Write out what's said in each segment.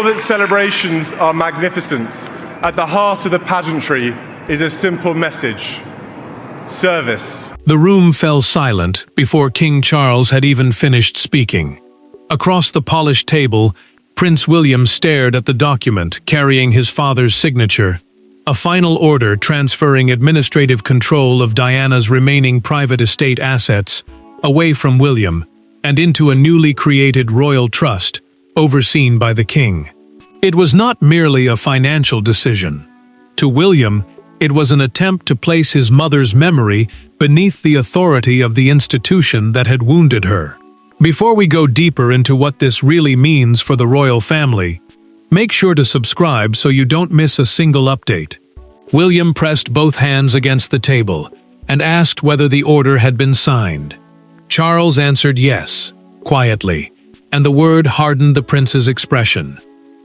all that celebrations are magnificent, at the heart of the pageantry is a simple message: service. The room fell silent before King Charles had even finished speaking. Across the polished table, Prince William stared at the document carrying his father's signature, a final order transferring administrative control of Diana's remaining private estate assets away from William and into a newly created royal trust, overseen by the king. It was not merely a financial decision. To William, it was an attempt to place his mother's memory beneath the authority of the institution that had wounded her. Before we go deeper into what this really means for the royal family, make sure to subscribe so you don't miss a single update. William pressed both hands against the table and asked whether the order had been signed. Charles answered yes, quietly, and the word hardened the prince's expression.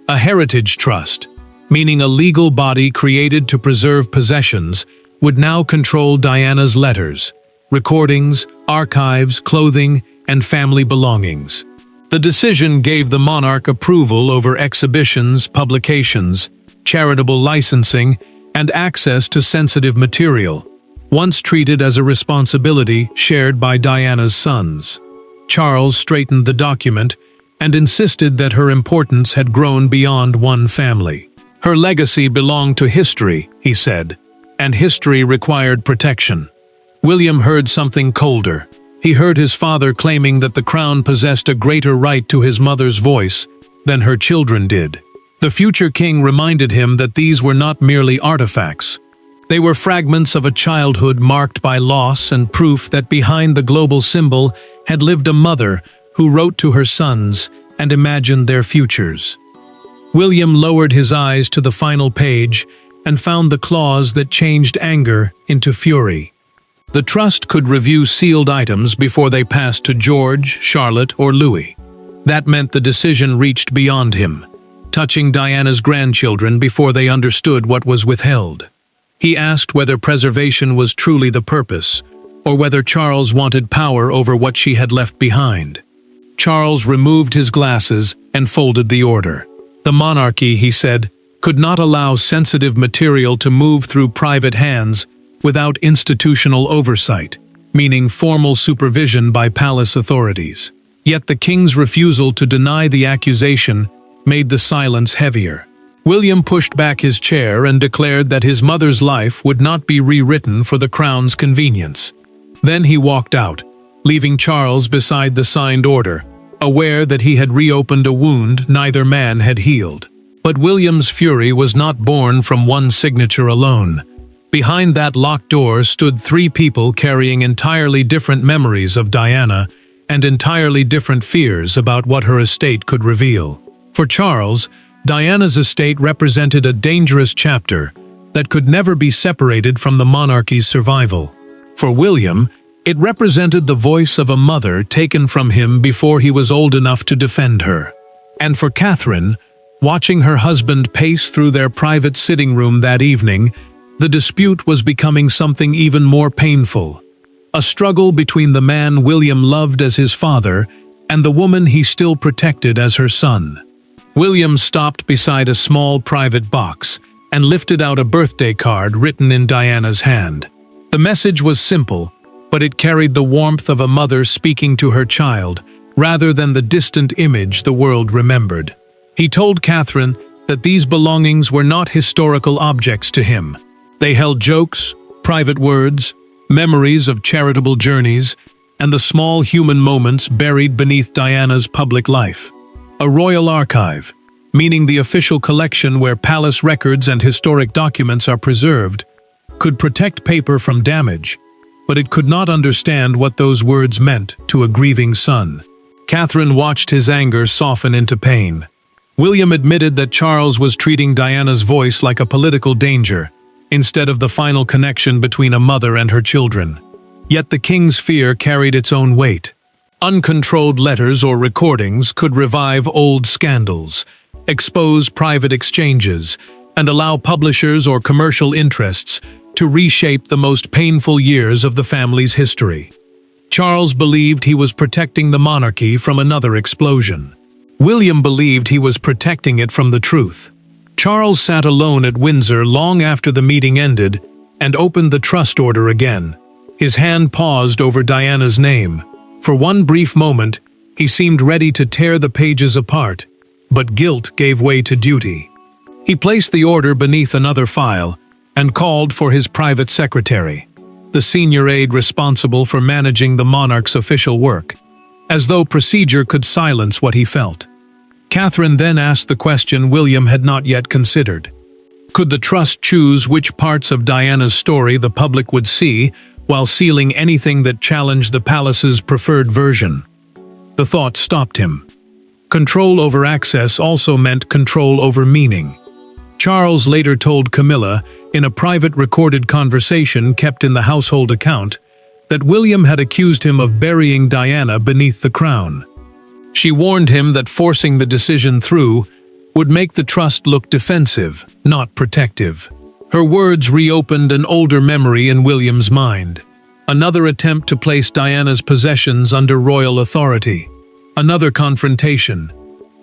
A heritage trust, meaning a legal body created to preserve possessions, would now control Diana's letters, recordings, archives, clothing, and family belongings. The decision gave the monarch approval over exhibitions, publications, charitable licensing, and access to sensitive material, once treated as a responsibility shared by Diana's sons. Charles straightened the document and insisted that her importance had grown beyond one family. Her legacy belonged to history, he said, and history required protection. William heard something colder. He heard his father claiming that the crown possessed a greater right to his mother's voice than her children did. The future king reminded him that these were not merely artifacts. They were fragments of a childhood marked by loss and proof that behind the global symbol had lived a mother who wrote to her sons and imagined their futures. William lowered his eyes to the final page and found the clause that changed anger into fury. The trust could review sealed items before they passed to George, Charlotte, or Louis. That meant the decision reached beyond him, touching Diana's grandchildren before they understood what was withheld. He asked whether preservation was truly the purpose, or whether Charles wanted power over what she had left behind. Charles removed his glasses and folded the order. The monarchy, he said, could not allow sensitive material to move through private hands without institutional oversight, meaning formal supervision by palace authorities. Yet the king's refusal to deny the accusation made the silence heavier. William pushed back his chair and declared that his mother's life would not be rewritten for the crown's convenience. Then he walked out, leaving Charles beside the signed order, aware that he had reopened a wound neither man had healed. But William's fury was not born from one signature alone. Behind that locked door stood three people carrying entirely different memories of Diana and entirely different fears about what her estate could reveal. For Charles, Diana's estate represented a dangerous chapter that could never be separated from the monarchy's survival. For William, it represented the voice of a mother taken from him before he was old enough to defend her. And for Catherine, watching her husband pace through their private sitting room that evening, the dispute was becoming something even more painful. A struggle between the man William loved as his father and the woman he still protected as her son. William stopped beside a small private box and lifted out a birthday card written in Diana's hand. The message was simple, but it carried the warmth of a mother speaking to her child, rather than the distant image the world remembered. He told Catherine that these belongings were not historical objects to him. They held jokes, private words, memories of charitable journeys, and the small human moments buried beneath Diana's public life. A royal archive, meaning the official collection where palace records and historic documents are preserved, could protect paper from damage, but it could not understand what those words meant to a grieving son. Catherine watched his anger soften into pain. William admitted that Charles was treating Diana's voice like a political danger, instead of the final connection between a mother and her children. Yet the king's fear carried its own weight. Uncontrolled letters or recordings could revive old scandals, expose private exchanges, and allow publishers or commercial interests to reshape the most painful years of the family's history. Charles believed he was protecting the monarchy from another explosion. William believed he was protecting it from the truth. Charles sat alone at Windsor long after the meeting ended and opened the trust order again. His hand paused over Diana's name. For one brief moment, he seemed ready to tear the pages apart, but guilt gave way to duty. He placed the order beneath another file and called for his private secretary, the senior aide responsible for managing the monarch's official work, as though procedure could silence what he felt. Catherine then asked the question William had not yet considered. Could the trust choose which parts of Diana's story the public would see, while sealing anything that challenged the palace's preferred version? The thought stopped him. Control over access also meant control over meaning. Charles later told Camilla, in a private recorded conversation kept in the household account, that William had accused him of burying Diana beneath the crown. She warned him that forcing the decision through would make the trust look defensive, not protective. Her words reopened an older memory in William's mind. Another attempt to place Diana's possessions under royal authority. Another confrontation,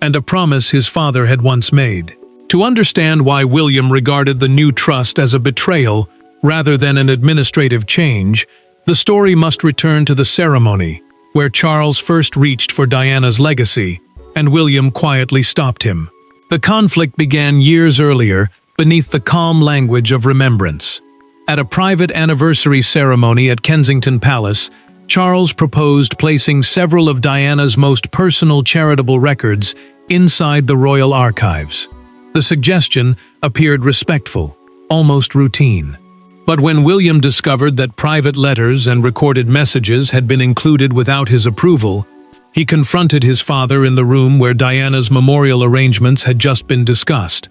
and a promise his father had once made. To understand why William regarded the new trust as a betrayal rather than an administrative change, the story must return to the ceremony, where Charles first reached for Diana's legacy, and William quietly stopped him. The conflict began years earlier, beneath the calm language of remembrance. At a private anniversary ceremony at Kensington Palace, Charles proposed placing several of Diana's most personal charitable records inside the royal archives. The suggestion appeared respectful, almost routine. But when William discovered that private letters and recorded messages had been included without his approval, he confronted his father in the room where Diana's memorial arrangements had just been discussed.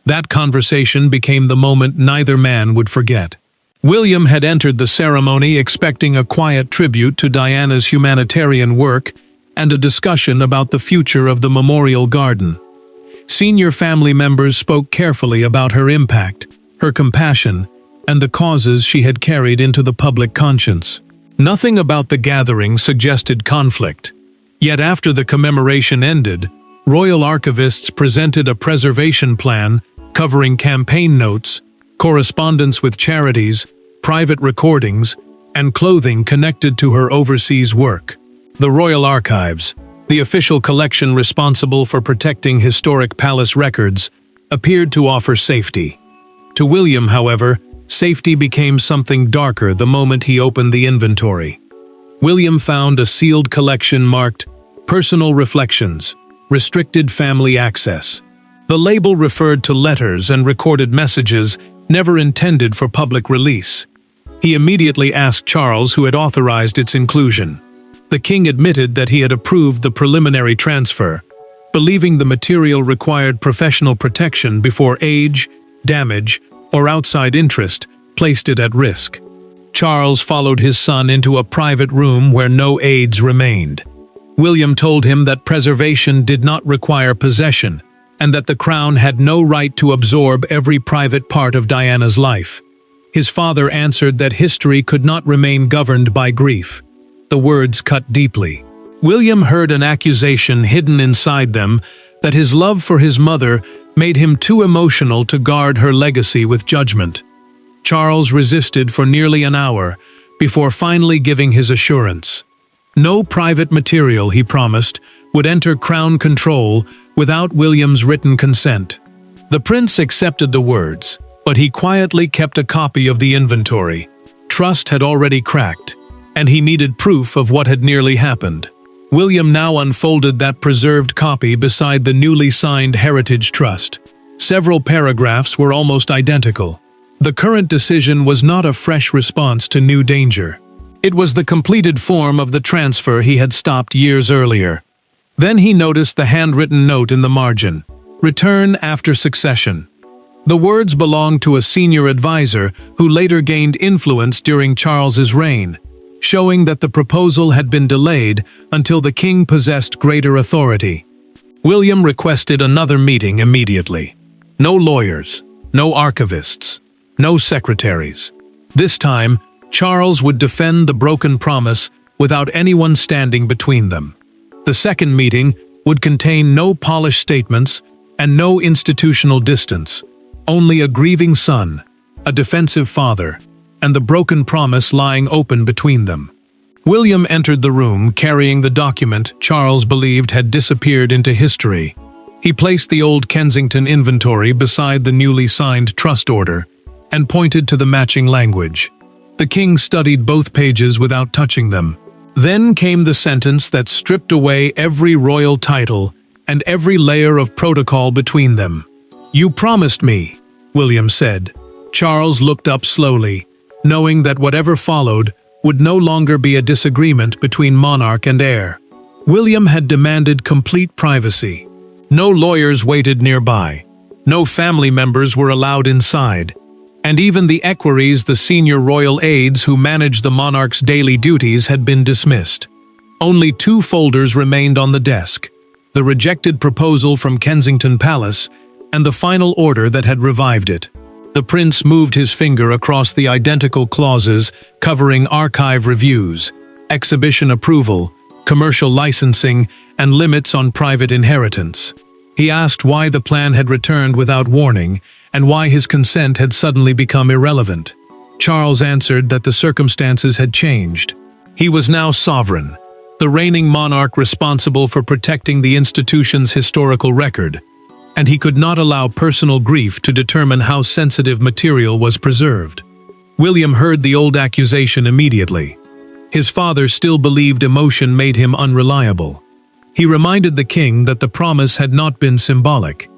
That conversation became the moment neither man would forget. William had entered the ceremony expecting a quiet tribute to Diana's humanitarian work and a discussion about the future of the memorial garden. Senior family members spoke carefully about her impact, her compassion, and the causes she had carried into the public conscience. Nothing about the gathering suggested conflict. Yet after the commemoration ended, royal archivists presented a preservation plan covering campaign notes, correspondence with charities, private recordings, and clothing connected to her overseas work. The Royal Archives, the official collection responsible for protecting historic palace records, appeared to offer safety. To William, however, safety became something darker the moment he opened the inventory. William found a sealed collection marked "Personal Reflections, Restricted Family Access." The label referred to letters and recorded messages never intended for public release. He immediately asked Charles who had authorized its inclusion. The king admitted that he had approved the preliminary transfer, believing the material required professional protection before age, damage, or outside interest placed it at risk. Charles followed his son into a private room where no aids remained. William told him that preservation did not require possession, and that the crown had no right to absorb every private part of Diana's life. His father answered that history could not remain governed by grief. The words cut deeply. William heard an accusation hidden inside them that his love for his mother made him too emotional to guard her legacy with judgment. Charles resisted for nearly an hour before finally giving his assurance. No private material, he promised, would enter crown control without William's written consent. The prince accepted the words, but he quietly kept a copy of the inventory. Trust had already cracked, and he needed proof of what had nearly happened. William now unfolded that preserved copy beside the newly signed Heritage Trust. Several paragraphs were almost identical. The current decision was not a fresh response to new danger. It was the completed form of the transfer he had stopped years earlier. Then he noticed the handwritten note in the margin, "Return after succession." The words belonged to a senior advisor who later gained influence during Charles's reign, showing that the proposal had been delayed until the king possessed greater authority. William requested another meeting immediately. No lawyers, no archivists, no secretaries. This time, Charles would defend the broken promise without anyone standing between them. The second meeting would contain no polished statements and no institutional distance, only a grieving son, a defensive father, and the broken promise lying open between them. William entered the room carrying the document Charles believed had disappeared into history. He placed the old Kensington inventory beside the newly signed trust order and pointed to the matching language. The king studied both pages without touching them. Then came the sentence that stripped away every royal title and every layer of protocol between them. "You promised me," William said. Charles looked up slowly, knowing that whatever followed would no longer be a disagreement between monarch and heir. William had demanded complete privacy. No lawyers waited nearby. No family members were allowed inside. And even the equerries, the senior royal aides who managed the monarch's daily duties, had been dismissed. Only 2 folders remained on the desk: the rejected proposal from Kensington Palace and the final order that had revived it. The prince moved his finger across the identical clauses covering archive reviews, exhibition approval, commercial licensing, and limits on private inheritance. He asked why the plan had returned without warning and why his consent had suddenly become irrelevant. Charles answered that the circumstances had changed. He was now sovereign, the reigning monarch responsible for protecting the institution's historical record, and he could not allow personal grief to determine how sensitive material was preserved. William heard the old accusation immediately. His father still believed emotion made him unreliable. He reminded the king that the promise had not been symbolic.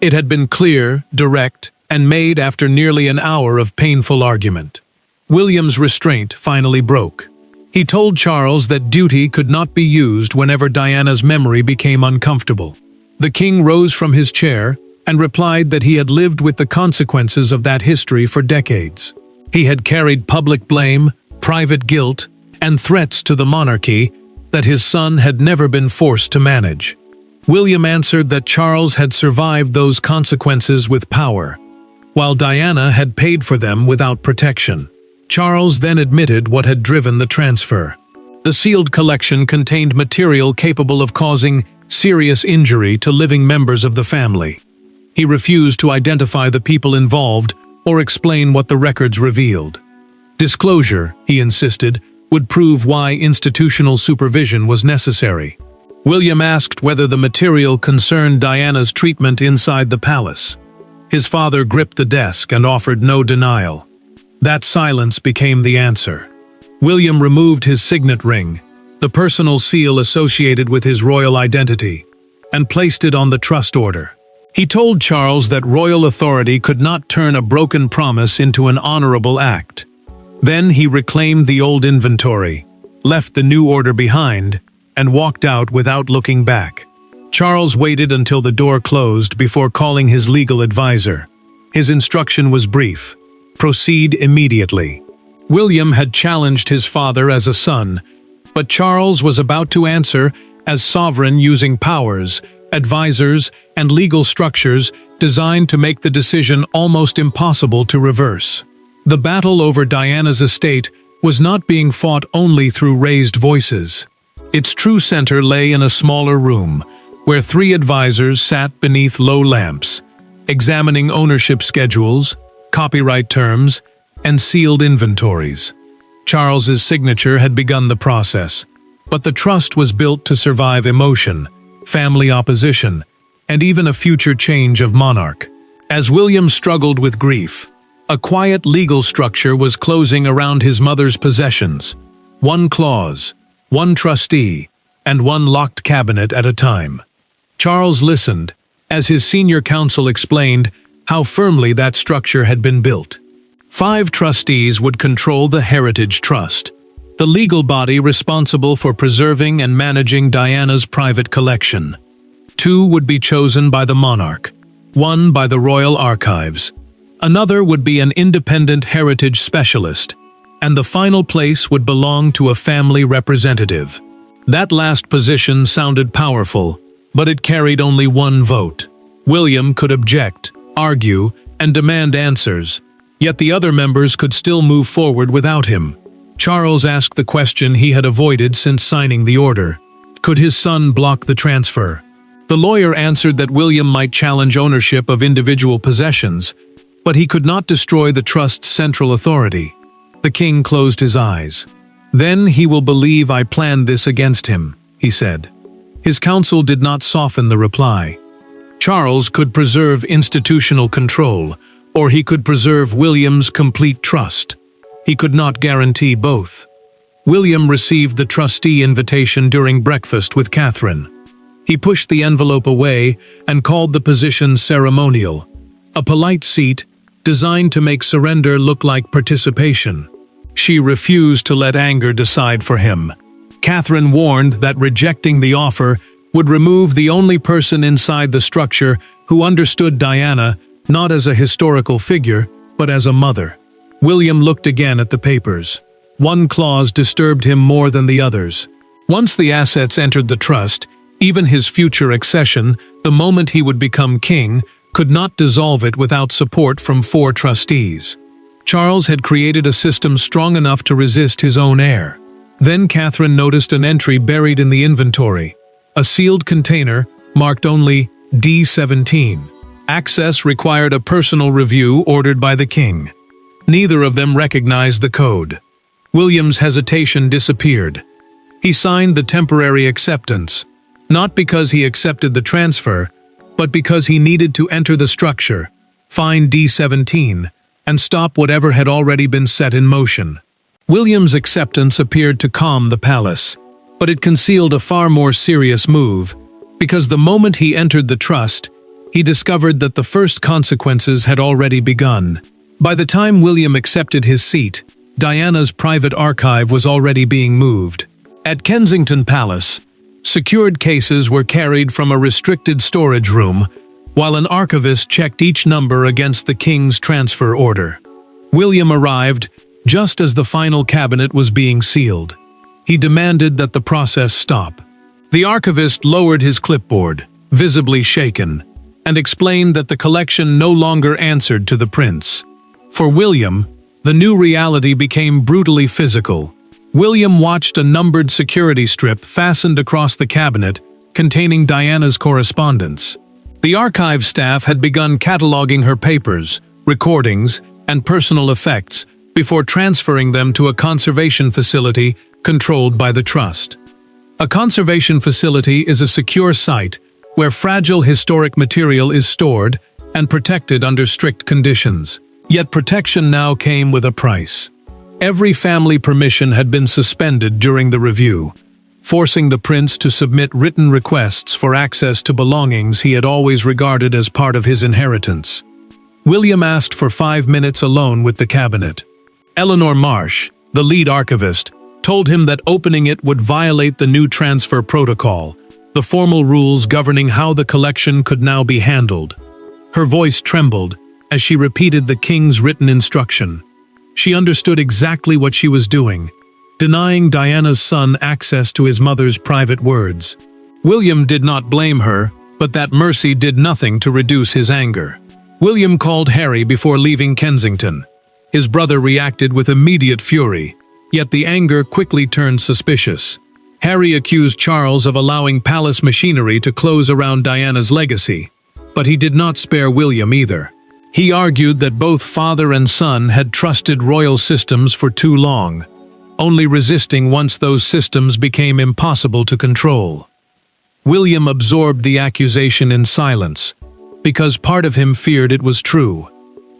It had been clear, direct, and made after nearly an hour of painful argument. William's restraint finally broke. He told Charles that duty could not be used whenever Diana's memory became uncomfortable. The king rose from his chair and replied that he had lived with the consequences of that history for decades. He had carried public blame, private guilt, and threats to the monarchy that his son had never been forced to manage. William answered that Charles had survived those consequences with power, while Diana had paid for them without protection. Charles then admitted what had driven the transfer. The sealed collection contained material capable of causing serious injury to living members of the family. He refused to identify the people involved or explain what the records revealed. Disclosure, he insisted, would prove why institutional supervision was necessary. William asked whether the material concerned Diana's treatment inside the palace. His father gripped the desk and offered no denial. That silence became the answer. William removed his signet ring, the personal seal associated with his royal identity, and placed it on the trust order. He told Charles that royal authority could not turn a broken promise into an honorable act. Then he reclaimed the old inventory, left the new order behind, and walked out without looking back. Charles waited until the door closed before calling his legal advisor. His instruction was brief: proceed immediately. William had challenged his father as a son, but Charles was about to answer as sovereign, using powers, advisors, and legal structures designed to make the decision almost impossible to reverse. The battle over Diana's estate was not being fought only through raised voices. Its true center lay in a smaller room, where 3 advisors sat beneath low lamps, examining ownership schedules, copyright terms, and sealed inventories. Charles's signature had begun the process, but the trust was built to survive emotion, family opposition, and even a future change of monarch. As William struggled with grief, a quiet legal structure was closing around his mother's possessions, 1 clause, 1 trustee, and 1 locked cabinet at a time. Charles listened as his senior counsel explained how firmly that structure had been built. 5 trustees would control the Heritage Trust, the legal body responsible for preserving and managing Diana's private collection. 2 would be chosen by the monarch, 1 by the Royal Archives. Another would be an independent heritage specialist, and the final place would belong to a family representative. That last position sounded powerful, but it carried only 1 vote. William could object, argue, and demand answers, yet the other members could still move forward without him. Charles asked the question he had avoided since signing the order. Could his son block the transfer? The lawyer answered that William might challenge ownership of individual possessions, but he could not destroy the trust's central authority. The king closed his eyes. "Then he will believe I planned this against him," he said. His counsel did not soften the reply. Charles could preserve institutional control, or he could preserve William's complete trust. He could not guarantee both. William received the trustee invitation during breakfast with Catherine. He pushed the envelope away and called the position ceremonial, a polite seat designed to make surrender look like participation. She refused to let anger decide for him. Catherine warned that rejecting the offer would remove the only person inside the structure who understood Diana not as a historical figure, but as a mother. William looked again at the papers. One clause disturbed him more than the others. Once the assets entered the trust, even his future accession, the moment he would become king, could not dissolve it without support from 4 trustees. Charles had created a system strong enough to resist his own heir. Then Catherine noticed an entry buried in the inventory, a sealed container marked only D17. Access required a personal review ordered by the king. Neither of them recognized the code. William's hesitation disappeared. He signed the temporary acceptance, not because he accepted the transfer, but because he needed to enter the structure, find D17, and stop whatever had already been set in motion. William's acceptance appeared to calm the palace, but it concealed a far more serious move, because the moment he entered the trust, he discovered that the first consequences had already begun. By the time William accepted his seat, Diana's private archive was already being moved. At Kensington Palace, secured cases were carried from a restricted storage room, while an archivist checked each number against the king's transfer order. William arrived just as the final cabinet was being sealed. He demanded that the process stop. The archivist lowered his clipboard, visibly shaken, and explained that the collection no longer answered to the prince. For William, the new reality became brutally physical. William watched a numbered security strip fastened across the cabinet containing Diana's correspondence. The archive staff had begun cataloging her papers, recordings, and personal effects before transferring them to a conservation facility controlled by the trust. A conservation facility is a secure site where fragile historic material is stored and protected under strict conditions. Yet protection now came with a price. Every family permission had been suspended during the review, forcing the prince to submit written requests for access to belongings he had always regarded as part of his inheritance. William asked for 5 minutes alone with the cabinet. Eleanor Marsh, the lead archivist, told him that opening it would violate the new transfer protocol, the formal rules governing how the collection could now be handled. Her voice trembled as she repeated the king's written instruction. She understood exactly what she was doing, denying Diana's son access to his mother's private words. William did not blame her, but that mercy did nothing to reduce his anger. William called Harry before leaving Kensington. His brother reacted with immediate fury, yet the anger quickly turned suspicious. Harry accused Charles of allowing palace machinery to close around Diana's legacy, but he did not spare William either. He argued that both father and son had trusted royal systems for too long, only resisting once those systems became impossible to control. William absorbed the accusation in silence, because part of him feared it was true.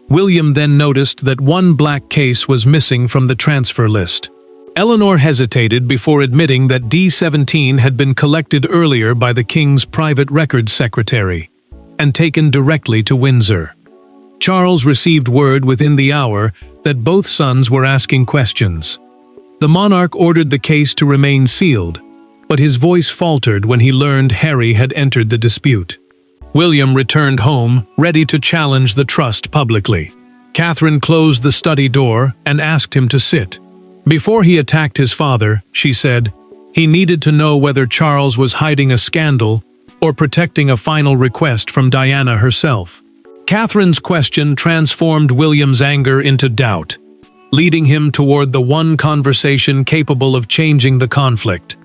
William then noticed that one black case was missing from the transfer list. Eleanor hesitated before admitting that D17 had been collected earlier by the king's private records secretary and taken directly to Windsor. Charles received word within the hour that both sons were asking questions. The monarch ordered the case to remain sealed, but his voice faltered when he learned Harry had entered the dispute. William returned home, ready to challenge the trust publicly. Catherine closed the study door and asked him to sit. Before he attacked his father, she said, he needed to know whether Charles was hiding a scandal or protecting a final request from Diana herself. Catherine's question transformed William's anger into doubt, leading him toward the one conversation capable of changing the conflict.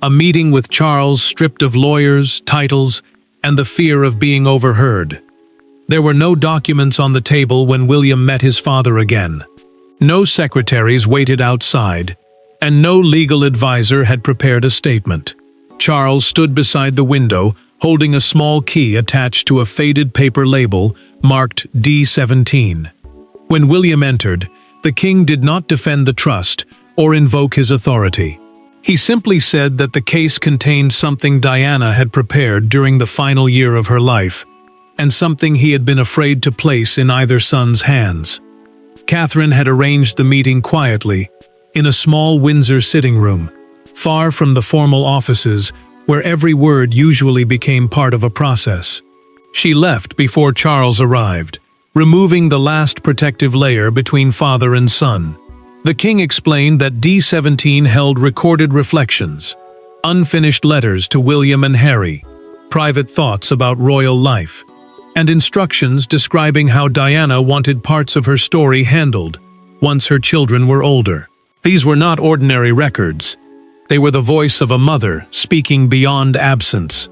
a meeting with Charles stripped of lawyers, titles, and the fear of being overheard. There were no documents on the table when William met his father again. No secretaries waited outside, and no legal advisor had prepared a statement. Charles stood beside the window, holding a small key attached to a faded paper label marked D17. When William entered, the king did not defend the trust or invoke his authority. He simply said that the case contained something Diana had prepared during the final year of her life, and something he had been afraid to place in either son's hands. Catherine had arranged the meeting quietly, in a small Windsor sitting room, far from the formal offices where every word usually became part of a process. She left before Charles arrived, removing the last protective layer between father and son. The king explained that D17 held recorded reflections, unfinished letters to William and Harry, private thoughts about royal life, and instructions describing how Diana wanted parts of her story handled once her children were older. These were not ordinary records. They were the voice of a mother speaking beyond absence.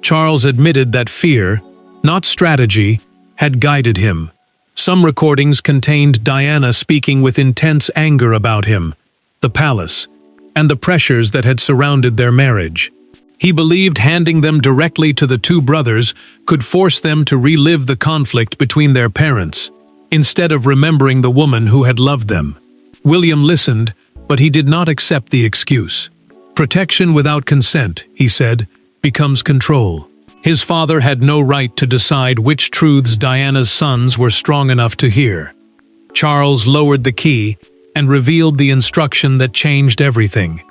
Charles admitted that fear, not strategy, had guided him. Some recordings contained Diana speaking with intense anger about him, the palace, and the pressures that had surrounded their marriage. He believed handing them directly to the two brothers could force them to relive the conflict between their parents, instead of remembering the woman who had loved them. William listened, but he did not accept the excuse. Protection without consent, he said, becomes control. His father had no right to decide which truths Diana's sons were strong enough to hear. Charles lowered the key and revealed the instruction that changed everything.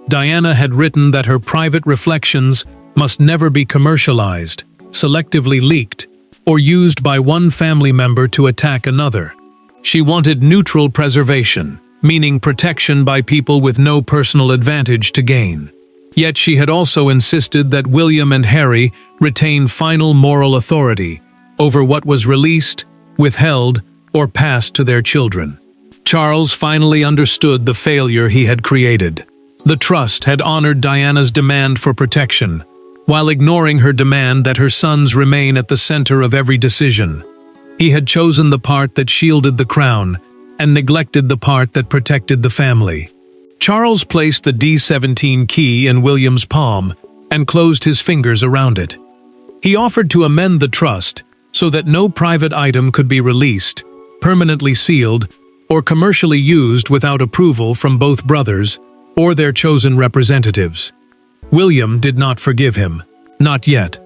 Diana had written that her private reflections must never be commercialized, selectively leaked, or used by one family member to attack another. She wanted neutral preservation, meaning protection by people with no personal advantage to gain. Yet she had also insisted that William and Harry retain final moral authority over what was released, withheld, or passed to their children. Charles finally understood the failure he had created. The trust had honored Diana's demand for protection, while ignoring her demand that her sons remain at the center of every decision. He had chosen the part that shielded the crown and neglected the part that protected the family. Charles placed the D17 key in William's palm and closed his fingers around it. He offered to amend the trust so that no private item could be released, permanently sealed, or commercially used without approval from both brothers or their chosen representatives. William did not forgive him, not yet,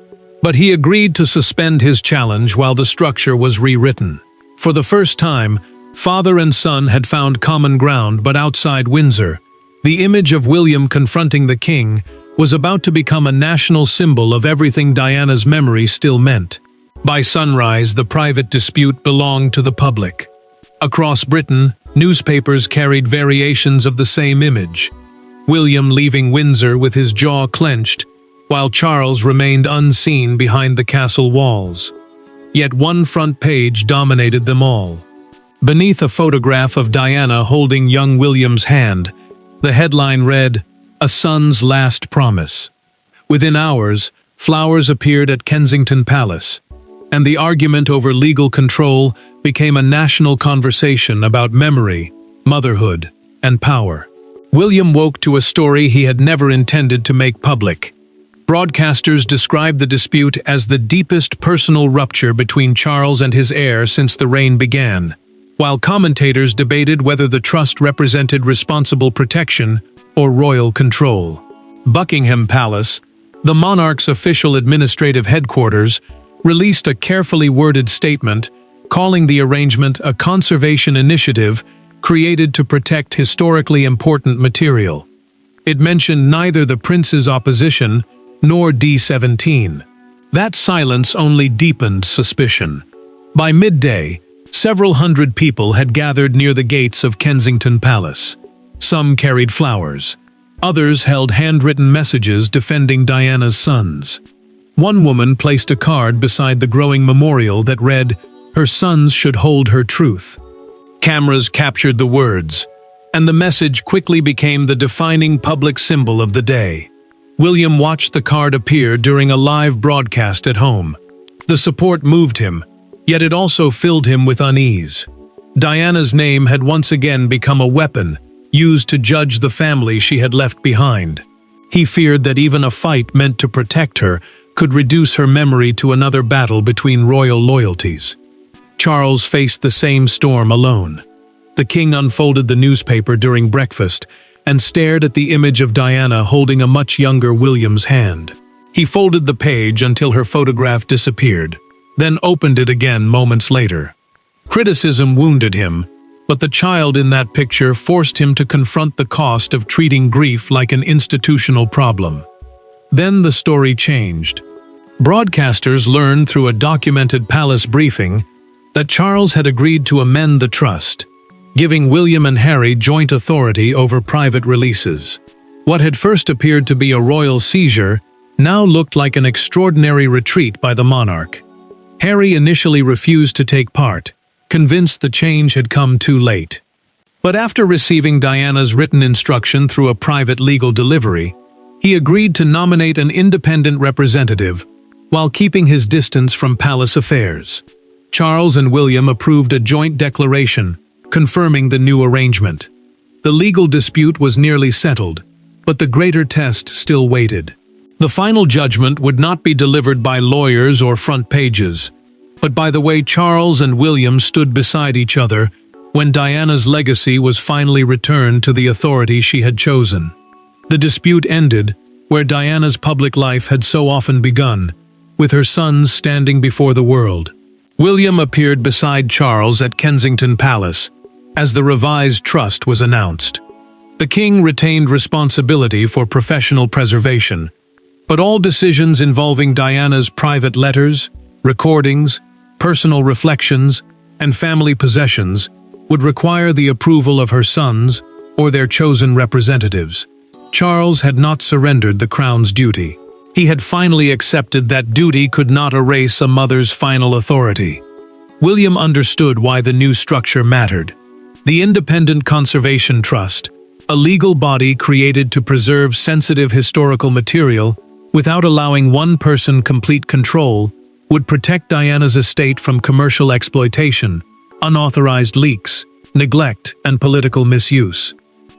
but he agreed to suspend his challenge while the structure was rewritten. For the first time, father and son had found common ground, but outside Windsor, the image of William confronting the king was about to become a national symbol of everything Diana's memory still meant. By sunrise, the private dispute belonged to the public. Across Britain, newspapers carried variations of the same image. William leaving Windsor with his jaw clenched, while Charles remained unseen behind the castle walls. Yet one front page dominated them all. Beneath a photograph of Diana holding young William's hand, the headline read, "A Son's Last Promise." Within hours, flowers appeared at Kensington Palace, and the argument over legal control became a national conversation about memory, motherhood, and power. William woke to a story he had never intended to make public. Broadcasters described the dispute as the deepest personal rupture between Charles and his heir since the reign began, while commentators debated whether the trust represented responsible protection or royal control. Buckingham Palace, the monarch's official administrative headquarters, released a carefully worded statement calling the arrangement a conservation initiative created to protect historically important material. It mentioned neither the prince's opposition nor D17. That silence only deepened suspicion. By midday, several hundred people had gathered near the gates of Kensington Palace. Some carried flowers. Others held handwritten messages defending Diana's sons. One woman placed a card beside the growing memorial that read, "Her sons should hold her truth." Cameras captured the words, and the message quickly became the defining public symbol of the day. William watched the card appear during a live broadcast at home. The support moved him, yet it also filled him with unease. Diana's name had once again become a weapon, used to judge the family she had left behind. He feared that even a fight meant to protect her could reduce her memory to another battle between royal loyalties. Charles faced the same storm alone. The king unfolded the newspaper during breakfast and stared at the image of Diana holding a much younger William's hand. He folded the page until her photograph disappeared, then opened it again moments later. Criticism wounded him, but the child in that picture forced him to confront the cost of treating grief like an institutional problem. Then the story changed. Broadcasters learned through a documented palace briefing that Charles had agreed to amend the trust, giving William and Harry joint authority over private releases. What had first appeared to be a royal seizure now looked like an extraordinary retreat by the monarch. Harry initially refused to take part, convinced the change had come too late. But after receiving Diana's written instruction through a private legal delivery, he agreed to nominate an independent representative while keeping his distance from palace affairs. Charles and William approved a joint declaration confirming the new arrangement. The legal dispute was nearly settled, but the greater test still waited. The final judgment would not be delivered by lawyers or front pages, but by the way Charles and William stood beside each other when Diana's legacy was finally returned to the authority she had chosen. The dispute ended where Diana's public life had so often begun, with her sons standing before the world. William appeared beside Charles at Kensington Palace as the revised trust was announced. The king retained responsibility for professional preservation, but all decisions involving Diana's private letters, recordings, personal reflections, and family possessions would require the approval of her sons or their chosen representatives. Charles had not surrendered the crown's duty. He had finally accepted that duty could not erase a mother's final authority. William understood why the new structure mattered. The Independent Conservation Trust, a legal body created to preserve sensitive historical material without allowing one person complete control, would protect Diana's estate from commercial exploitation, unauthorized leaks, neglect, and political misuse.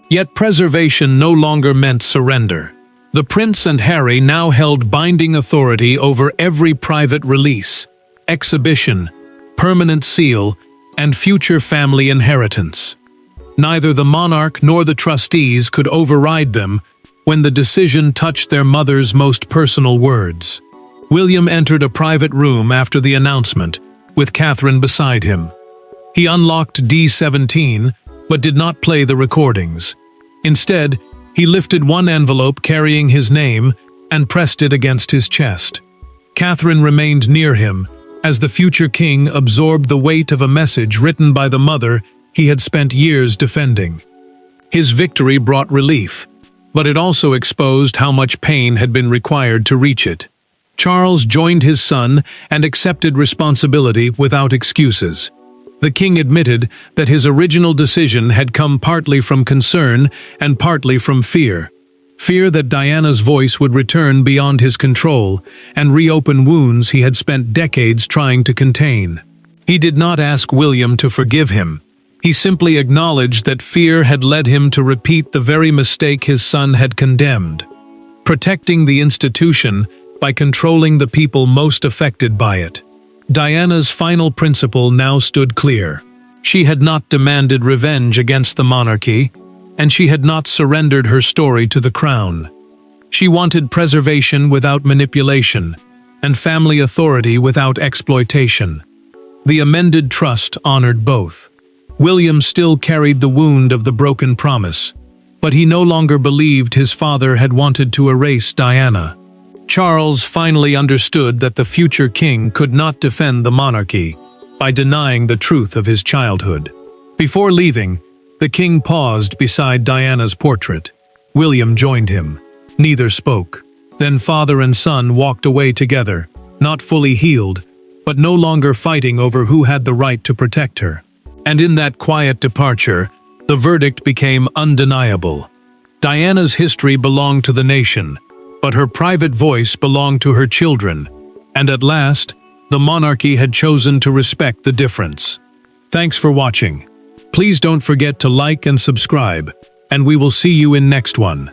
Yet preservation no longer meant surrender. The Prince and Harry now held binding authority over every private release, exhibition, permanent seal, and future family inheritance. Neither the monarch nor the trustees could override them when the decision touched their mother's most personal words. William entered a private room after the announcement, with Catherine beside him. He unlocked D17, but did not play the recordings. Instead, he lifted one envelope carrying his name and pressed it against his chest. Catherine remained near him, as the future king absorbed the weight of a message written by the mother he had spent years defending. His victory brought relief, but it also exposed how much pain had been required to reach it. Charles joined his son and accepted responsibility without excuses. The king admitted that his original decision had come partly from concern and partly from fear. Fear that Diana's voice would return beyond his control and reopen wounds he had spent decades trying to contain. He did not ask William to forgive him. He simply acknowledged that fear had led him to repeat the very mistake his son had condemned, protecting the institution by controlling the people most affected by it. Diana's final principle now stood clear. She had not demanded revenge against the monarchy, and she had not surrendered her story to the crown. She wanted preservation without manipulation, and family authority without exploitation. The amended trust honored both. William still carried the wound of the broken promise, but he no longer believed his father had wanted to erase Diana. Charles finally understood that the future king could not defend the monarchy by denying the truth of his childhood. Before leaving, the king paused beside Diana's portrait. William joined him. Neither spoke. Then father and son walked away together, not fully healed, but no longer fighting over who had the right to protect her. And in that quiet departure, the verdict became undeniable. Diana's history belonged to the nation, but her private voice belonged to her children, and at last, the monarchy had chosen to respect the difference. Thanks for watching. Please don't forget to like and subscribe, and we will see you in next one.